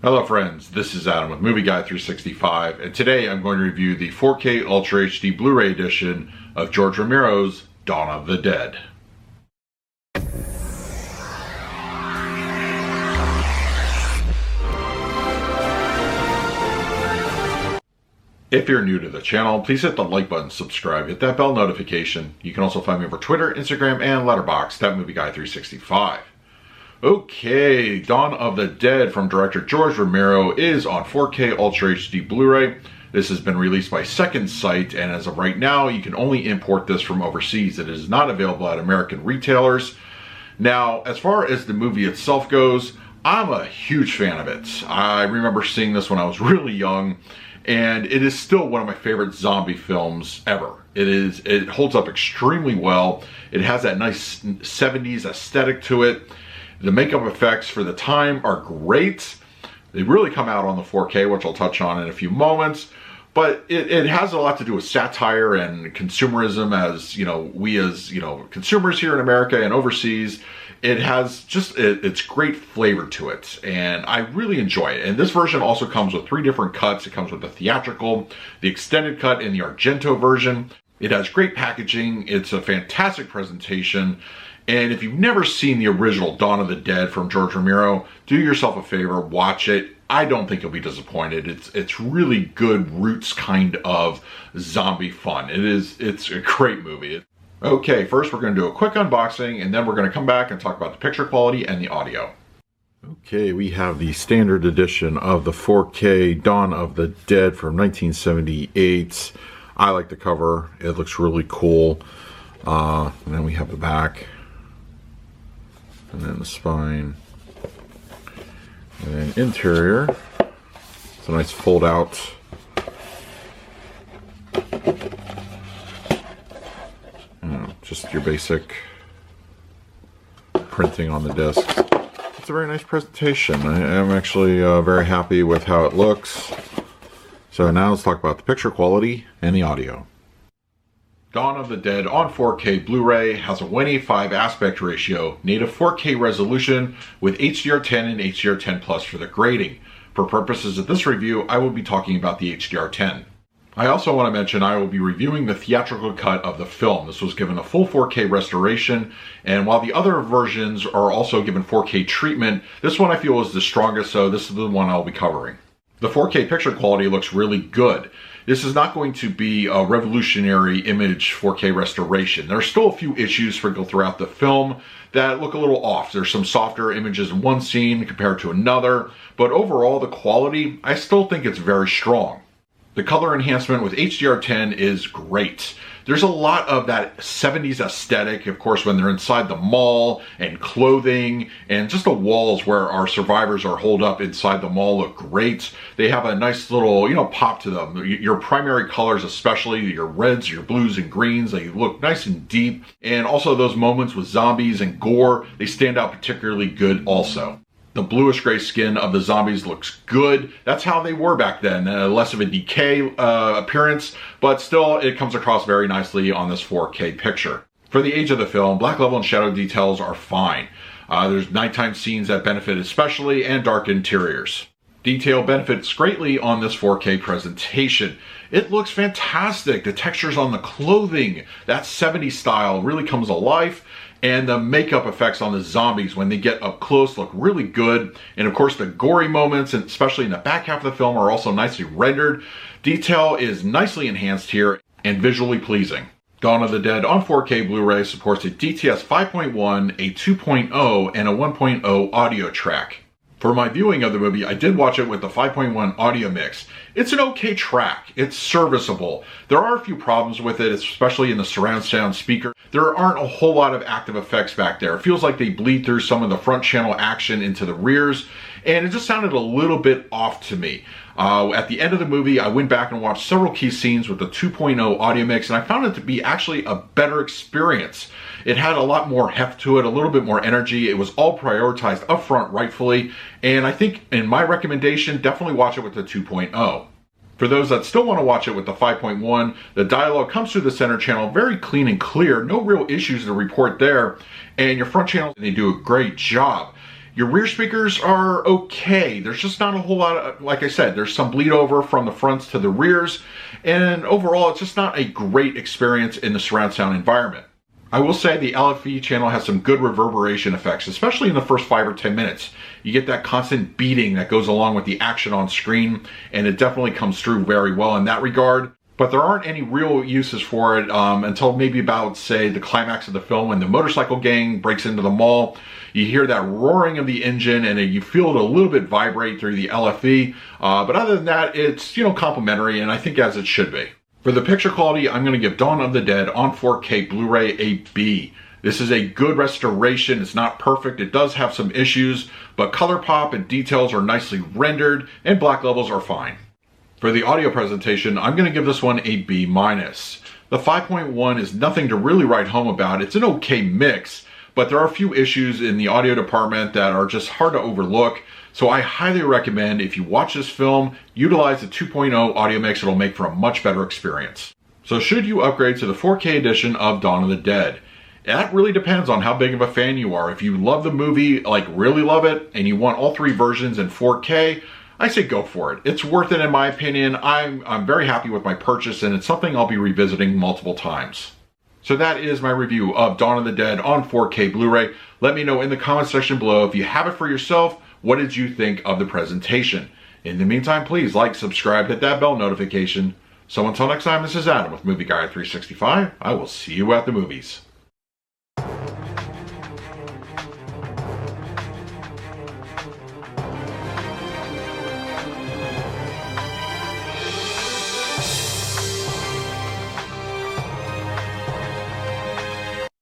Hello friends, this is Adam with Movie Guy 365, and today I'm going to review the 4K Ultra HD Blu-ray edition of George Romero's Dawn of the Dead. If you're new to the channel, please hit the like button, subscribe, hit that bell notification. You can also find me over Twitter, Instagram, and Letterboxd at Movie Guy 365. Okay, Dawn of the Dead from director George Romero is on 4K Ultra HD Blu-ray. This has been released by Second Sight, and as of right now, you can only import this from overseas. It is not available at American retailers. Now, as far as the movie itself goes, I'm a huge fan of it. I remember seeing this when I was really young, and it is still one of my favorite zombie films ever. It holds up extremely well. It has that nice 70s aesthetic to it. The makeup effects for the time are great. They really come out on the 4K, which I'll touch on in a few moments. But it has a lot to do with satire and consumerism, as we as consumers here in America and overseas. It has just it's great flavor to it, and I really enjoy it. And this version also comes with 3 different cuts. It comes with the theatrical, the extended cut, and the Argento version. It has great packaging. It's a fantastic presentation. And if you've never seen the original Dawn of the Dead from George Romero, do yourself a favor, watch it. I don't think you'll be disappointed. It's really good roots kind of zombie fun. It's a great movie. Okay, first we're going to do a quick unboxing, and then we're going to come back and talk about the picture quality and the audio. Okay, we have the standard edition of the 4K Dawn of the Dead from 1978. I like the cover. It looks really cool. And then we have the back. And then the spine, and then interior. It's a nice fold out. Just your basic printing on the disc. It's a very nice presentation. I am actually very happy with how it looks. So now let's talk about the picture quality and the audio. Dawn of the Dead on 4K Blu-ray has a 1:5 aspect ratio, native 4K resolution with HDR10 and HDR10 Plus for the grading. For purposes of this review, I will be talking about the HDR10. I also want to mention I will be reviewing the theatrical cut of the film. This was given a full 4K restoration, and while the other versions are also given 4K treatment, this one I feel is the strongest, so this is the one I'll be covering. The 4K picture quality looks really good. This is not going to be a revolutionary image 4K restoration. There are still a few issues sprinkled throughout the film that look a little off. There's some softer images in one scene compared to another, but overall the quality, I still think it's very strong. The color enhancement with HDR10 is great. There's a lot of that 70s aesthetic, of course, when they're inside the mall, and clothing, and just the walls where our survivors are holed up inside the mall look great. They have a nice little, pop to them. Your primary colors, especially your reds, your blues, and greens, they look nice and deep. And also those moments with zombies and gore, they stand out particularly good also. The bluish gray skin of the zombies looks good. That's how they were back then. Less of a decay appearance, but still it comes across very nicely on this 4K picture. For the age of the film, black level and shadow details are fine. There's nighttime scenes that benefit especially, and dark interiors. Detail benefits greatly on this 4K presentation. It looks fantastic. The textures on the clothing, that 70s style, really comes alive. And the makeup effects on the zombies when they get up close look really good. And of course the gory moments, and especially in the back half of the film, are also nicely rendered. Detail is nicely enhanced here and visually pleasing. Dawn of the Dead on 4K Blu-ray supports a DTS 5.1, a 2.0, and a 1.0 audio track. For my viewing of the movie, I did watch it with the 5.1 audio mix. It's an okay track. It's serviceable. There are a few problems with it, especially in the surround sound speaker. There aren't a whole lot of active effects back there. It feels like they bleed through some of the front channel action into the rears, and it just sounded a little bit off to me. At the end of the movie, I went back and watched several key scenes with the 2.0 audio mix, and I found it to be actually a better experience. It had a lot more heft to it, a little bit more energy. It was all prioritized up front rightfully, and I think in my recommendation, definitely watch it with the 2.0. For those that still want to watch it with the 5.1, the dialogue comes through the center channel very clean and clear, no real issues to report there, and your front channel, they do a great job. Your rear speakers are okay. There's just not a whole lot of, like I said, there's some bleed over from the fronts to the rears, and overall it's just not a great experience in the surround sound environment. I will say the LFE channel has some good reverberation effects, especially in the first 5 or 10 minutes. You get that constant beating that goes along with the action on screen, and it definitely comes through very well in that regard. But there aren't any real uses for it until maybe about, say, the climax of the film when the motorcycle gang breaks into the mall. You hear that roaring of the engine and you feel it a little bit vibrate through the LFE. But other than that, it's, complimentary, and I think as it should be. For the picture quality, I'm going to give Dawn of the Dead on 4K Blu-ray a B. This is a good restoration. It's not perfect. It does have some issues, but color pop and details are nicely rendered and black levels are fine. For the audio presentation, I'm going to give this one a B-. The 5.1 is nothing to really write home about. It's an okay mix, but there are a few issues in the audio department that are just hard to overlook. So I highly recommend, if you watch this film, utilize the 2.0 audio mix. It'll make for a much better experience. So should you upgrade to the 4K edition of Dawn of the Dead? That really depends on how big of a fan you are. If you love the movie, like really love it, and you want all 3 versions in 4K, I say go for it. It's worth it in my opinion. I'm very happy with my purchase, and it's something I'll be revisiting multiple times. So that is my review of Dawn of the Dead on 4K Blu-ray. Let me know in the comment section below if you have it for yourself. What did you think of the presentation? In the meantime, please like, subscribe, hit that bell notification. So until next time, this is Adam with Movie Guide 365. I will see you at the movies.